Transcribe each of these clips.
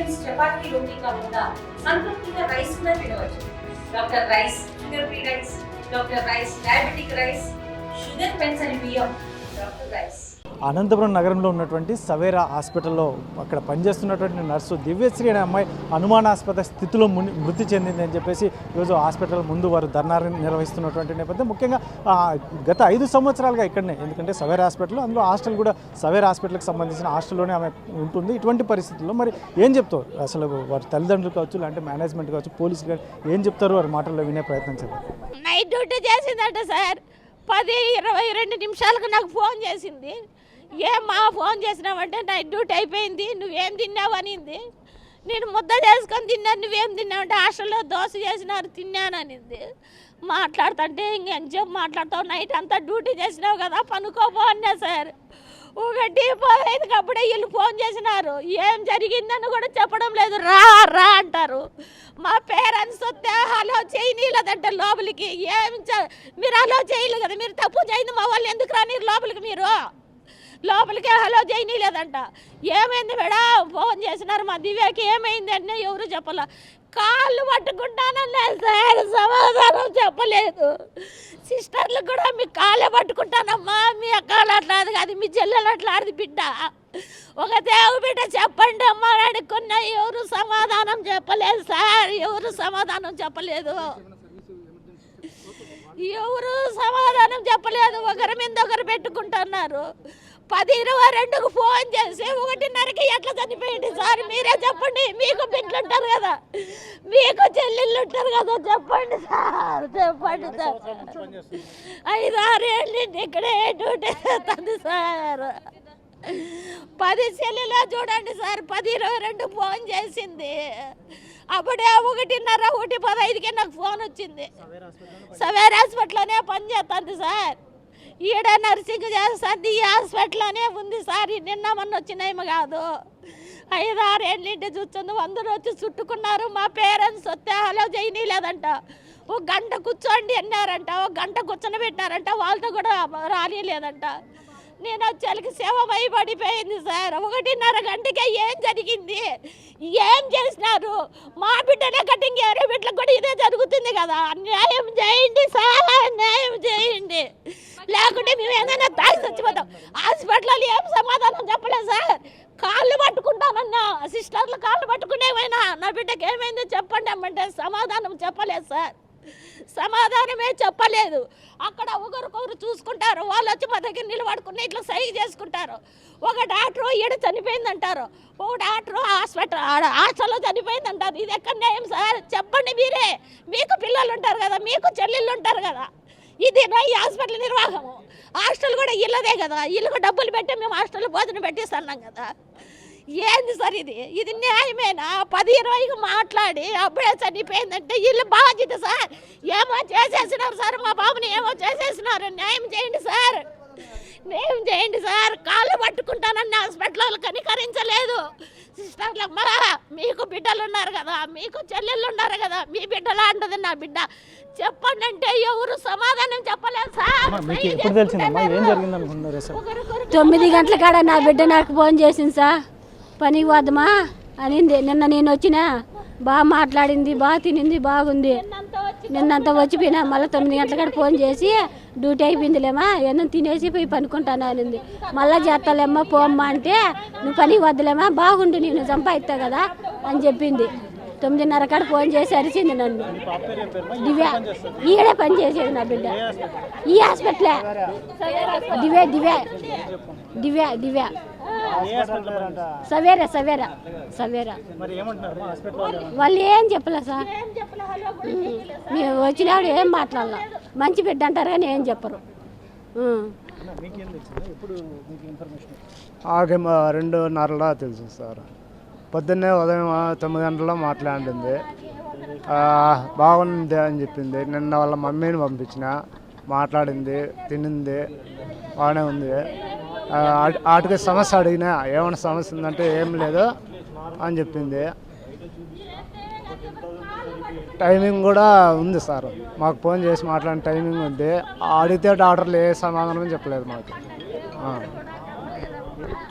Patients chapati రోటీ కాకుండా సంతృప్తిగా rice కూడా తినవచ్చు. Doctor rice, sugar free rice, doctor rice, diabetic rice, sugar పెన్సని బియ్యం, డాక్టర్ రైస్. అనంతపురం నగరంలో ఉన్నటువంటి సవేరా హాస్పిటల్లో అక్కడ పనిచేస్తున్నటువంటి నర్సు దివ్యశ్రీ అనే అమ్మాయి అనుమానాస్పద స్థితిలో మృతి చెందింది అని చెప్పేసి ఈరోజు హాస్పిటల్ ముందు వారు ధర్నా నిర్వహిస్తున్నటువంటి నేపథ్యం. ముఖ్యంగా గత 5 సంవత్సరాలుగా ఇక్కడనే, ఎందుకంటే సవేరా హాస్పిటల్, అందులో హాస్టల్ కూడా సవేరా హాస్పిటల్కి సంబంధించిన హాస్టల్లోనే ఆమె ఉంటుంది. ఇటువంటి పరిస్థితుల్లో మరి ఏం చెప్తారు అసలు వారి తల్లిదండ్రులు కావచ్చు, లేదంటే మేనేజ్మెంట్ కావచ్చు, పోలీసులు కానీ ఏం చెప్తారు వారి మాటల్లో వినే ప్రయత్నం చేద్దాం. నైట్ డ్యూటీ చేసిందంట సార్. 10-22 నిమిషాలకు నాకు ఫోన్ చేసింది. ఏమ్మా ఫోన్ చేసినావంటే నైట్ డ్యూటీ అయిపోయింది, నువ్వేం తిన్నావు అనింది. నేను ముద్ద చేసుకొని తిన్నాను, నువ్వేం తిన్నావంటే హాస్టల్లో దోశ చేసినారు తిన్నాననింది. మాట్లాడుతుంటే ఇంకెంతసేపు మాట్లాడతావు, నైట్ అంతా డ్యూటీ చేసినావు కదా పనుకోపో అన్నా సార్. 1:15 అప్పుడే వీళ్ళు ఫోన్ చేసినారు. ఏం జరిగిందని కూడా చెప్పడం లేదు, రా రా అంటారు. మా పేరెంట్స్ వస్తే హలో చేయనీలేదంటే లోపలికి. మీరు హలో చేయలేదు కదా, మీరు తప్పు చేయింది, మా వాళ్ళు ఎందుకు రాని లోపలికి, మీరు లోపలికి హలో చేయనీలేదంట. ఏమైంది మేడం ఫోన్ చేసినారు మా దివ్యకి, ఏమైంది అంటే ఎవరు చెప్పలే. కాళ్ళు పట్టుకుంటానన్నారు సార్, సమాధానం చెప్పలేదు. సిస్టర్లు కూడా మీ కాళ్ళే పట్టుకుంటానమ్మా, మీ అక్కలు అట్లాది కాదు, మీ చెల్లెలు అట్లాది బిడ్డ, ఒక దేవు బిడ్డ చెప్పండి అమ్మా అని అడుక్కున్నా. ఎవరు సమాధానం చెప్పలేదు సార్, ఎవరు సమాధానం చెప్పలేదు, ఎవరు సమాధానం చెప్పలేదు. ఒకరి మీద ఒకరు పెట్టుకుంటున్నారు. 10-22కు ఫోన్ చేసి 1:30కి ఎట్లా చనిపోయింది సార్, మీరే చెప్పండి. మీకు బిడ్డలు ఉంటారు కదా, మీకు చెల్లెళ్ళు ఉంటారు కదా, చెప్పండి సార్, చెప్పండి సార్. 5-6 ఏళ్ళండి ఇక్కడే డ్యూటీ చేస్తుంది సార్. 10 చెల్లెలా చూడండి సార్. 10-22 ఫోన్ చేసింది. అప్పుడే 1:30, 1:15కే నాకు ఫోన్ వచ్చింది. సవేర్ హాస్పిటల్లోనే పని చేస్తుంది సార్. ఈడ నర్సింగ్ చేస్తుంది, ఈ హాస్పిటల్లోనే ఉంది సార్. నిన్న మొన్న వచ్చినాయేమో కాదు, 5-6 ఏళ్ళింటి చూస్తుంది. 100 వచ్చి చుట్టుకున్నారు. మా పేరెంట్స్ వస్తే హలో చేయనీలేదంట. 1 గంట కూర్చోండి అన్నారంట, 1 గంట కూర్చొని పెట్టారంట, వాళ్ళతో కూడా రానిలేదంట. నేను వచ్చేకి సేవ పడిపోయింది సార్. 1:30 గంటకే ఏం జరిగింది, ఏం చేసినారు? మా బిడ్డనే కటింగ్ ఎవరి బిడ్డలకు కూడా ఇదే జరుగుతుంది కదా. న్యాయం చేయండి సార్, న్యాయం చేయండి, లేకుంటే మేము ఏదైనా తాగి చచ్చిపోతాం. హాస్పిటల్లో ఏం సమాధానం చెప్పలేదు సార్. కాళ్ళు పట్టుకుంటానన్నా, సిస్టర్లు కాళ్ళు పట్టుకునేమైనా నా బిడ్డకి ఏమైందో చెప్పండి అమ్మంటే సమాధానం చెప్పలేదు సార్, సమాధానమే చెప్పలేదు. అక్కడ ఒకరికొకరు చూసుకుంటారు. వాళ్ళు వచ్చి మా దగ్గర నిలబడుకుని ఇట్లా సైగ చేసుకుంటారు. ఒక డాక్టర్ ఈడ చనిపోయిందంటారు, ఒక డాక్టర్ హాస్టల్లో చనిపోయిందంటారు. ఇది ఎక్కడ న్యాయం సార్, చెప్పండి మీరే. మీకు పిల్లలు ఉంటారు కదా, మీకు చెల్లెళ్ళు ఉంటారు కదా. ఇది ఈ హాస్పిటల్ నిర్వాహము. హాస్టల్ కూడా ఇల్లదే కదా, ఇల్లుకు డబ్బులు పెట్టి మేము హాస్టల్లో భోజనం పెట్టిస్తున్నాం కదా. ఏంది సార్ ఇది న్యాయమేనా? 10-20కి మాట్లాడి అప్పుడే చనిపోయిందంటే ఇల్లు బాధ్యత సార్. ఏమో చేసేసినారు సార్, మా బాబుని ఏమో చేసేసినారు. న్యాయం చేయండి సార్, న్యాయం చేయండి సార్. కాళ్ళు పట్టుకుంటానని హాస్పిటల్ కనికరించలేదు. సిస్టర్లమ్మా, మీకు బిడ్డలు ఉన్నారు కదా, మీకు చెల్లెళ్ళు ఉన్నారు కదా, మీ బిడ్డలా అంటది నా బిడ్డ, చెప్పండి అంటే ఎవరు సమాధానం చెప్పలేదు సార్. 9 గంటల కాడ నా బిడ్డ నాకు ఫోన్ చేసింది సార్. పనికి పోద్దామా అనింది. నిన్న నేను వచ్చినా, బాగా మాట్లాడింది, బాగా తినింది, బాగుంది. నిన్నంతా వచ్చిపోయినా. మళ్ళీ 9 గంటల కాడ ఫోన్ చేసి డ్యూటీ అయిపోయిందిలేమా, ఏమన్నా తినేసి పోయి పనుకుంటాను అనింది. మళ్ళీ చేస్తాలేమ్మా పోమ్మా అంటే, నువ్వు పనికి వద్దులేమా, బాగుండు, నేను సంపాదిస్తా కదా అని చెప్పింది. 9:30 కాడ ఫోన్ చేసి అరిచింది నన్ను. దివ్య ఈడే పని చేసేది నా బిడ్డ, ఈ హాస్పిటలే. దివ్య దివ్య దివ్య దివ్య సవేరా సవేరా సవేరా. వాళ్ళు ఏం చెప్పలే సార్, మేము వచ్చినాడు ఏం మాట్లాడాల. మంచి బిడ్డ అంటారు కానీ ఏం చెప్పరు. 2:30 తెలుసు సార్. పొద్దున్నే ఉదయం 9 గంటల్లో మాట్లాడింది, బాగుంది అని చెప్పింది. నిన్న వాళ్ళ మమ్మీని పంపించిన, మాట్లాడింది, తినింది, బాగానే ఉంది. వాటికి సమస్య అడిగినా, ఏమైనా సమస్య ఉందంటే ఏం లేదు అని చెప్పింది. టైమింగ్ కూడా ఉంది సార్, మాకు ఫోన్ చేసి మాట్లాడిన టైమింగ్ ఉంది. అడిగితే డాక్టర్లు ఏ సమాధానం చెప్పలేదు మాకు.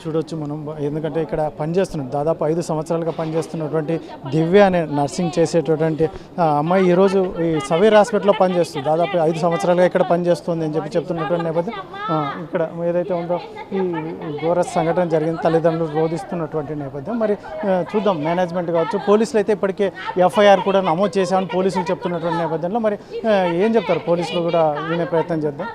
చూడొచ్చు మనం, ఎందుకంటే ఇక్కడ పనిచేస్తున్నాం దాదాపు 5 సంవత్సరాలుగా పనిచేస్తున్నటువంటి దివ్య అనే నర్సింగ్ చేసేటటువంటి అమ్మాయి ఈరోజు ఈ సవేరా హాస్పిటల్లో పనిచేస్తుంది. దాదాపు 5 సంవత్సరాలుగా ఇక్కడ పనిచేస్తుంది అని చెప్తున్నటువంటి నేపథ్యం ఇక్కడ ఏదైతే ఉందో ఈ ఘోర సంఘటన జరిగింది, తల్లిదండ్రులు రోధిస్తున్నటువంటి నేపథ్యం. మరి చూద్దాం, మేనేజ్మెంట్ కావచ్చు, పోలీసులు అయితే ఇప్పటికే ఎఫ్ఐఆర్ కూడా నమోదు చేశామని పోలీసులు చెప్తున్నటువంటి నేపథ్యంలో మరి ఏం చెప్తారు పోలీసులు కూడా వినే ప్రయత్నం చేద్దాం.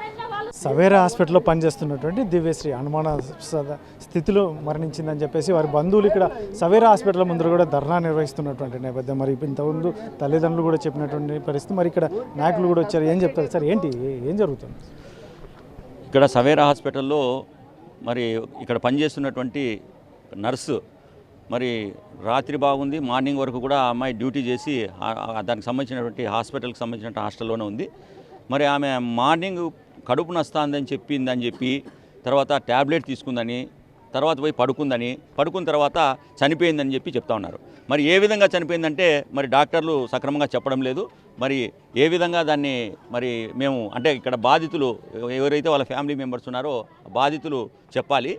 సవేరా హాస్పిటల్లో పనిచేస్తున్నటువంటి దివ్యశ్రీ అనుమానాస్పద స్థితిలో మరణించిందని చెప్పేసి వారి బంధువులు ఇక్కడ సవేరా హాస్పిటల్ ముందు కూడా ధర్నా నిర్వహిస్తున్నటువంటి నేపథ్యం. మరి ఇంతకుముందు తల్లిదండ్రులు కూడా చెప్పినటువంటి పరిస్థితి, మరి ఇక్కడ నాయకులు కూడా వచ్చారు. ఏం చెప్తారు సార్, ఏంటి ఏం జరుగుతుంది ఇక్కడ సవేరా హాస్పిటల్లో? మరి ఇక్కడ పనిచేస్తున్నటువంటి నర్సు మరి రాత్రి బాగుంది, మార్నింగ్ వరకు కూడా ఆ అమ్మాయి డ్యూటీ చేసి దానికి సంబంధించినటువంటి హాస్పిటల్కి సంబంధించిన హాస్టల్లోనే ఉంది. మరి ఆమె మార్నింగ్ కడుపు నొస్తుందని చెప్పి తర్వాత ట్యాబ్లెట్ తీసుకుందని, తర్వాత పోయి పడుకున్న తర్వాత చనిపోయిందని చెప్తా ఉన్నారు. మరి ఏ విధంగా చనిపోయిందంటే మరి డాక్టర్లు సక్రమంగా చెప్పడం లేదు. మరి ఏ విధంగా దాన్ని మరి మేము అంటే ఇక్కడ బాధితులు ఎవరైతే వాళ్ళ ఫ్యామిలీ మెంబర్స్ ఉన్నారో బాధితులు చెప్పాలి.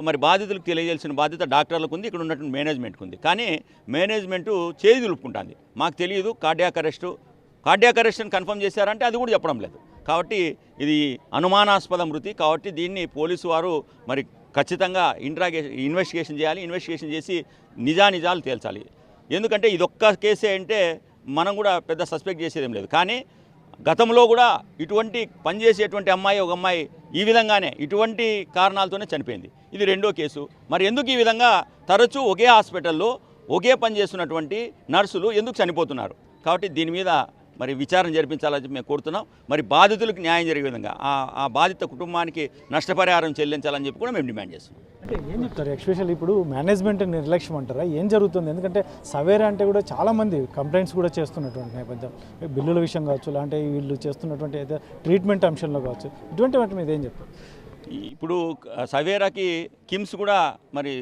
మరి బాధితులకు తెలియజేయాల్సిన బాధ్యత డాక్టర్లకు ఉంది, ఇక్కడ ఉన్నటువంటి మేనేజ్మెంట్కి ఉంది. కానీ మేనేజ్మెంటు చేయి దులుపుకుంటుంది. మాకు తెలియదు, కార్డియాక్ అరెస్ట్ అని కన్ఫర్మ్ చేశారంటే అది కూడా చెప్పడం లేదు. కాబట్టి ఇది అనుమానాస్పద మృతి. కాబట్టి దీన్ని పోలీసు వారు మరి ఖచ్చితంగా ఇన్వెస్టిగేషన్ చేయాలి. ఇన్వెస్టిగేషన్ చేసి నిజాలు తేల్చాలి. ఎందుకంటే ఇదొక్క కేసే అంటే మనం కూడా పెద్ద సస్పెక్ట్ చేసేదేం లేదు. కానీ గతంలో కూడా ఇటువంటి పనిచేసేటువంటి ఒక అమ్మాయి ఈ విధంగానే ఇటువంటి కారణాలతోనే చనిపోయింది. ఇది రెండో కేసు. మరి ఎందుకు ఈ విధంగా తరచూ ఒకే హాస్పిటల్లో ఒకే పని చేస్తున్నటువంటి నర్సులు ఎందుకు చనిపోతున్నారు? కాబట్టి దీని మీద మరి విచారణ జరిపించాలని మేము కోరుతున్నాం. మరి బాధితులకు న్యాయం జరిగే విధంగా ఆ బాధిత కుటుంబానికి నష్టపరిహారం చెల్లించాలని చెప్పి కూడా మేము డిమాండ్ చేస్తున్నాం. అంటే ఏం చెప్తారు, ఎస్పెషల్ ఇప్పుడు మేనేజ్మెంట్ నిర్లక్ష్యం అంటారా, ఏం జరుగుతుంది? ఎందుకంటే సవేరా అంటే కూడా చాలామంది కంప్లైంట్స్ కూడా చేస్తున్నటువంటి నేపథ్యం, బిల్లుల విషయం కావచ్చు, లేదంటే వీళ్ళు చేస్తున్నటువంటి ఏదో ట్రీట్మెంట్ అంశంలో కావచ్చు, ఇటువంటి వాటి మీద ఏం చెప్తారు? ఇప్పుడు సవేరాకి కిమ్స్ కూడా మరి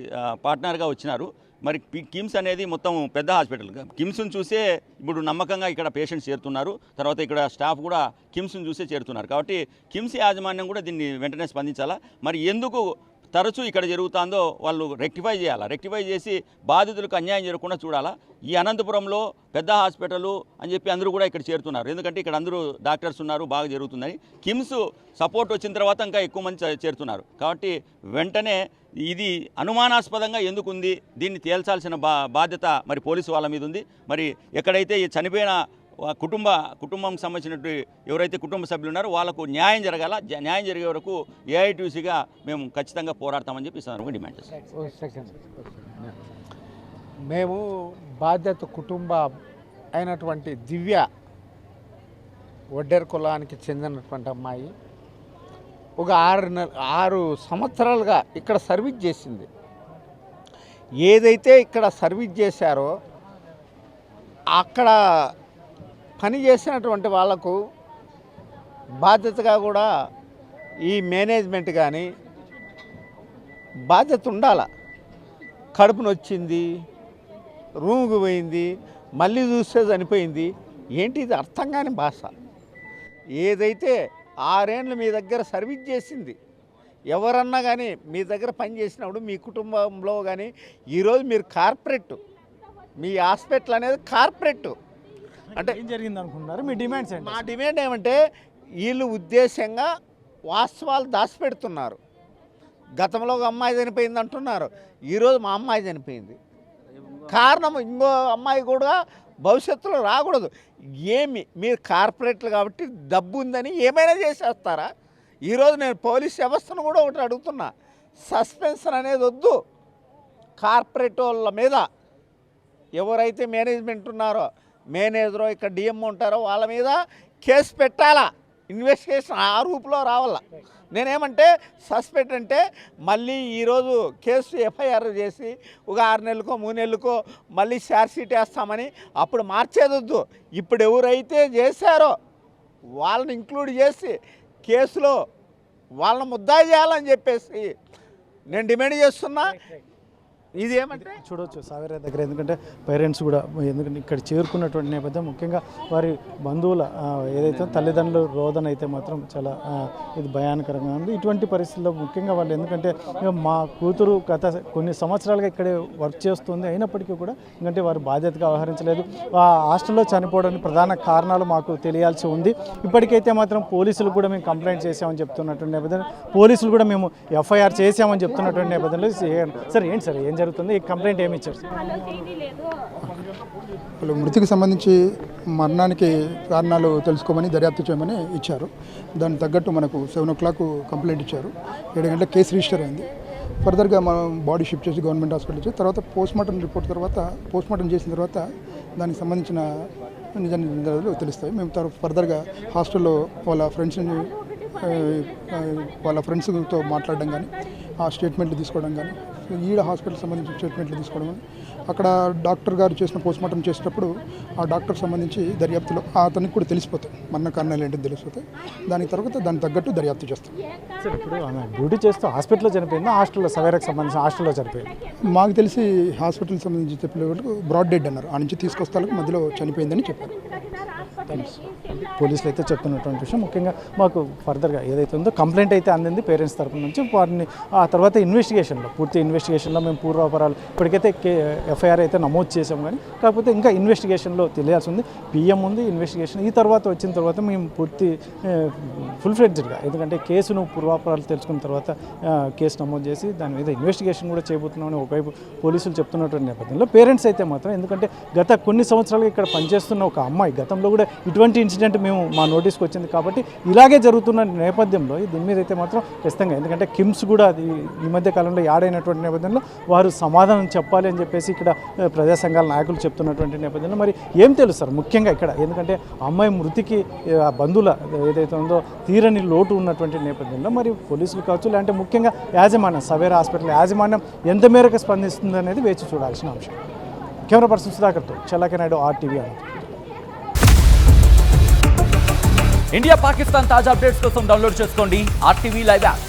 పార్ట్నర్గా వచ్చినారు. మరి కిమ్స్ అనేది మొత్తం పెద్ద హాస్పిటల్. కిమ్స్ని చూసే ఇప్పుడు నమ్మకంగా ఇక్కడ పేషెంట్స్ చేరుతున్నారు. తర్వాత ఇక్కడ స్టాఫ్ కూడా కిమ్స్ని చూసే చేరుతున్నారు. కాబట్టి కిమ్స్ యాజమాన్యం కూడా దీన్ని వెంటనే స్పందించాలా. మరి ఎందుకు తరచూ ఇక్కడ జరుగుతుందో వాళ్ళు రెక్టిఫై చేయాలా. రెక్టిఫై చేసి బాధితులకు అన్యాయం జరగకుండా చూడాలా. ఈ అనంతపురంలో పెద్ద హాస్పిటల్ అని చెప్పి అందరూ కూడా ఇక్కడ చేరుతున్నారు. ఎందుకంటే ఇక్కడ అందరూ డాక్టర్స్ ఉన్నారు, బాగా జరుగుతుందని. కిమ్స్ సపోర్ట్ వచ్చిన తర్వాత ఇంకా ఎక్కువ మంది చేరుతున్నారు. కాబట్టి వెంటనే ఇది అనుమానాస్పదంగా ఎందుకు ఉంది, దీన్ని తేల్చాల్సిన బాధ్యత మరి పోలీసు వాళ్ళ మీద ఉంది. మరి ఎక్కడైతే ఈ చనిపోయిన కుటుంబం సంబంధించినట్టు ఎవరైతే కుటుంబ సభ్యులు ఉన్నారో వాళ్ళకు న్యాయం జరగాల. న్యాయం జరిగే వరకు ఏఐటీసీగా మేము ఖచ్చితంగా పోరాడతామని చెప్పి సందర్భంగా డిమాండ్ చేస్తాం. మేము బాధ్యత కుటుంబ అయినటువంటి దివ్య వడ్డేరు కులానికి చెందినటువంటి అమ్మాయి ఒక 6 సంవత్సరాలుగా ఇక్కడ సర్వీస్ చేసింది. ఏదైతే ఇక్కడ సర్వీస్ చేశారో అక్కడ పని చేసినటువంటి వాళ్లకు బాధ్యతగా కూడా ఈ మేనేజ్మెంట్ కానీ బాధ్యత ఉండాల. కడుపు నొచ్చింది, రూమ్కి పోయింది, మళ్ళీ చూస్తే చనిపోయింది. ఏంటి ఇది అర్థం కాని భాష. ఏదైతే 6 ఏళ్ళు మీ దగ్గర సర్వీస్ చేసింది, ఎవరన్నా కానీ మీ దగ్గర పని చేసినప్పుడు మీ కుటుంబంలో కానీ ఈరోజు మీరు కార్పొరేట్, మీ హాస్పిటల్ అనేది కార్పొరేట్ అంటే ఏం జరిగింది అనుకుంటున్నారు? మీ డిమాండ్స్ ఏంటి? మా డిమాండ్ ఏమంటే వీళ్ళు ఉద్దేశంగా వాస్తవాలు దాచిపెడుతున్నారు. గతంలో ఒక అమ్మాయి చనిపోయింది అంటున్నారు, ఈరోజు మా అమ్మాయి చనిపోయింది. కారణం ఇంకో అమ్మాయి కూడా భవిష్యత్తులో రాకూడదు. మీరు కార్పొరేట్లు కాబట్టి డబ్బు ఉందని ఏమైనా చేసేస్తారా? ఈరోజు నేను పోలీస్ వ్యవస్థను కూడా ఒకటి అడుగుతున్నా, సస్పెన్షన్ అనేది వద్దు. కార్పొరేట్ వాళ్ళ మీద ఎవరైతే మేనేజ్మెంట్ ఉన్నారో, మేనేజరో ఇక్కడ డిఎం ఉంటారో వాళ్ళ మీద కేసు పెట్టాలా. ఇన్వెస్టిగేషన్ ఆ రూపులో రావాలా. నేనేమంటే సస్పెక్ట్ అంటే మళ్ళీ ఈరోజు కేసు ఎఫ్ఐఆర్ చేసి ఒక 6 నెలలకో 3 నెలలకో మళ్ళీ ఛార్జ్ షీట్ వేస్తామని అప్పుడు మార్చేదొద్దు. ఇప్పుడు ఎవరైతే చేశారో వాళ్ళని ఇంక్లూడ్ చేసి కేసులో వాళ్ళని ముద్దాయి చేయాలని చెప్పేసి నేను డిమాండ్ చేస్తున్నా. ఇది ఏమంటే చూడవచ్చు సవేరా దగ్గర, ఎందుకంటే పేరెంట్స్ కూడా ఎందుకంటే ఇక్కడ చేరుకున్నటువంటి నేపథ్యం ముఖ్యంగా వారి బంధువుల ఏదైతే తల్లిదండ్రులు రోదన అయితే మాత్రం చాలా ఇది భయానకరంగా ఉంది. ఇటువంటి పరిస్థితుల్లో ముఖ్యంగా వాళ్ళు ఎందుకంటే మా కూతురు గత కొన్ని సంవత్సరాలుగా ఇక్కడే వర్క్ చేస్తుంది, అయినప్పటికీ కూడా ఎందుకంటే వారు బాధ్యతగా వ్యవహరించలేదు. ఆ హాస్టల్లో చనిపోవడానికి ప్రధాన కారణాలు మాకు తెలియాల్సి ఉంది. ఇప్పటికైతే మాత్రం పోలీసులు కూడా మేము కంప్లైంట్ చేసామని చెప్తున్నటువంటి నేపథ్యంలో, పోలీసులు కూడా మేము ఎఫ్ఐఆర్ చేసామని చెప్తున్నటువంటి నేపథ్యంలో సార్ ఏంటి సార్ ఏం జరుగుతుంది, ఈ కంప్లైంట్ ఏమి ఇచ్చారు? వాళ్ళు మృతికి సంబంధించి మరణానికి కారణాలు తెలుసుకోమని దర్యాప్తు చేయమని ఇచ్చారు. దానికి తగ్గట్టు మనకు 7 o'clock కంప్లైంట్ ఇచ్చారు. 7 గంటలకు కేసు రిజిస్టర్ అయింది. ఫర్దర్గా మనం బాడీ షిఫ్ట్ చేసి గవర్నమెంట్ హాస్పిటల్ ఇచ్చి తర్వాత పోస్ట్మార్టం రిపోర్ట్ తర్వాత పోస్ట్మార్టం చేసిన తర్వాత దానికి సంబంధించిన నిజాలు తెలుస్తాయి. మేము ఫర్దర్గా హాస్టల్లో వాళ్ళ ఫ్రెండ్స్తో మాట్లాడడం కానీ, ఆ స్టేట్మెంట్లు తీసుకోవడం కానీ, ఈడ హాస్పిటల్ సంబంధించిన స్టేట్మెంట్లు తీసుకోవడం కానీ, అక్కడ డాక్టర్ గారు చేసిన పోస్ట్మార్టం చేసేటప్పుడు ఆ డాక్టర్ సంబంధించి దర్యాప్తులో అతనికి కూడా తెలిసిపోతాయి, మరణ కారణాలు ఏంటో తెలిసిపోతాయి. దానికి తర్వాత దానికి తగ్గట్టు దర్యాప్తు చేస్తాం. సార్ ఇప్పుడు ఆమె డ్యూటీ చేస్తూ హాస్పిటల్లో చనిపోయిందా, హాస్టల్లో సవేరాకి సంబంధించిన హాస్టల్లో చనిపోయింది? మాకు తెలిసి హాస్పిటల్కి సంబంధించి చెప్పే వాళ్ళకు బ్రాడ్ డెడ్ అన్నారు, ఆ నుంచి తీసుకొస్తే మధ్యలో చనిపోయిందని చెప్పారు. పోలీసులు అయితే చెప్తున్నటువంటి విషయం ముఖ్యంగా మాకు ఫర్దర్గా ఏదైతే ఉందో కంప్లైంట్ అయితే అందింది పేరెంట్స్ తరఫు నుంచి. వారిని ఆ తర్వాత ఇన్వెస్టిగేషన్లో పూర్తి ఇన్వెస్టిగేషన్లో మేము పూర్వాపరాలు ఇప్పటికైతే ఎఫ్ఐఆర్ అయితే నమోదు చేసాం, కానీ కాకపోతే ఇంకా ఇన్వెస్టిగేషన్లో తెలియాల్సి ఉంది. పిఎం ఉంది ఇన్వెస్టిగేషన్, ఈ తర్వాత వచ్చిన తర్వాత మేము పూర్తి ఫుల్ ఫ్లెడ్జ్డ్గా ఎందుకంటే కేసును పూర్వాపరాలు తెలుసుకున్న తర్వాత కేసు నమోదు చేసి దాని మీద ఇన్వెస్టిగేషన్ కూడా చేయబోతున్నామని ఒకవైపు పోలీసులు చెప్తున్నటువంటి నేపథ్యంలో పేరెంట్స్ అయితే మాత్రం ఎందుకంటే గత కొన్ని సంవత్సరాలుగా ఇక్కడ పనిచేస్తున్న ఒక అమ్మాయి గతంలో కూడా ఇటువంటి ఇన్సిడెంట్ మేము మా నోటీస్కి వచ్చింది కాబట్టి ఇలాగే జరుగుతున్న నేపథ్యంలో దీని మీద అయితే మాత్రం ఖచ్చితంగా ఎందుకంటే కిమ్స్ కూడా అది ఈ మధ్య కాలంలో యాడ్ అయినటువంటి నేపథ్యంలో వారు సమాధానం చెప్పాలి అని చెప్పేసి ఇక్కడ ప్రజా సంఘాల నాయకులు చెప్తున్నటువంటి నేపథ్యంలో మరి ఏం తెలుస్తారు ముఖ్యంగా ఇక్కడ ఎందుకంటే అమ్మాయి మృతికి బంధువుల ఏదైతే ఉందో తీరని లోటు ఉన్నటువంటి నేపథ్యంలో మరి పోలీసులు కావచ్చు లేదంటే ముఖ్యంగా యాజమాన్యం సవేరా హాస్పిటల్ యాజమాన్యం ఎంత మేరకు స్పందిస్తుంది అనేది వేచి చూడాల్సిన అంశం. కెమెరా పర్సన్ సుధాకర్తో చల్లాకి నాయుడు, RTV. ఇండియా పాకిస్తాన్ తాజా అప్డేట్స్ కోసం డౌన్లోడ్ చేసుకోండి RTV లైవ్ యాప్.